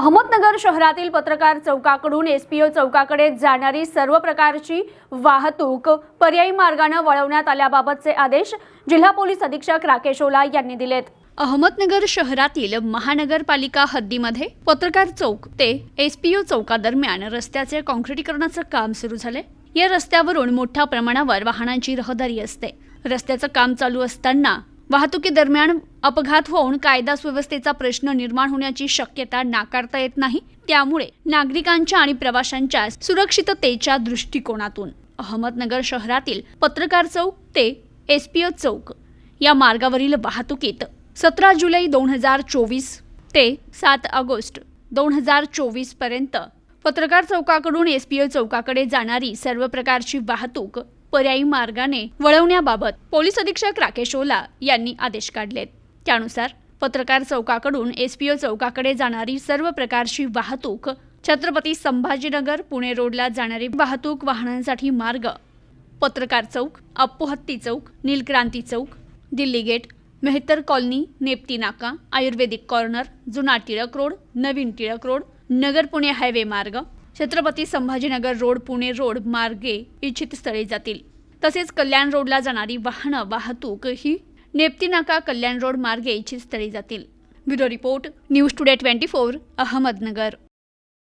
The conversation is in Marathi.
अहमदनगर शहरातील पत्रकार चौकाकडून एसपीओ चौकाकडे जाणारी सर्व प्रकारची वाहतूक पर्यायी मार्गाने वळवण्यात आल्याबाबतचे आदेश जिल्हा पोलीस अधीक्षक राकेश ओला यांनी दिलेत। अहमदनगर शहरातील महानगरपालिका हद्दीमध्ये पत्रकार चौक ते एसपीओ चौकादरम्यान रस्त्याचे काँक्रिटीकरणाचे काम सुरू झाले। या रस्त्यावरून मोठ्या प्रमाणावर वाहनांची रहदारी असते। रस्त्याचे काम चालू असताना वाहतुकीदरम्यान अपघात होऊन कायदा सुव्यवस्थेचा प्रश्न निर्माण होण्याची शक्यता नाकारता येत नाही। त्यामुळे नागरिकांच्या आणि प्रवाशांच्या सुरक्षिततेच्या दृष्टिकोनातून अहमदनगर शहरातील पत्रकार चौक ते एसपीओ चौक या मार्गावरील वाहतुकीत 17 जुलै 2024 ते 7 ऑगस्ट 2024 पर्यंत पत्रकार चौकाकडून एसपीओ चौकाकडे जाणारी सर्व प्रकारची वाहतूक पर्यायी मार्गाने वळवण्याबाबत पोलीस अधीक्षक राकेश ओला यांनी आदेश काढलेत। त्यानुसार पत्रकार चौकाकडून एसपीओ चौकाकडे जाणारी सर्व प्रकारची वाहतूक, छत्रपती संभाजीनगर पुणे रोडला जाणारी वाहतूक वाहनांसाठी मार्ग, पत्रकार चौक, अप्पोहत्ती चौक, नीलक्रांती चौक, दिल्ली गेट, मेहतर कॉलनी, नेप्ती नाका, आयुर्वेदिक कॉर्नर, जुना टिळक रोड, नवीन टिळक रोड, नगर पुणे हायवे मार्ग, छत्रपती संभाजीनगर रोड पुणे रोड मार्गे इच्छित स्थळी जातील। तसेच कल्याण रोडला जाणारी वाहतूक ही नेप्ती नाका कल्याण रोड मार्गे इच्छित स्थळी जातील। Bureau report, news today 24, Ahmednagar.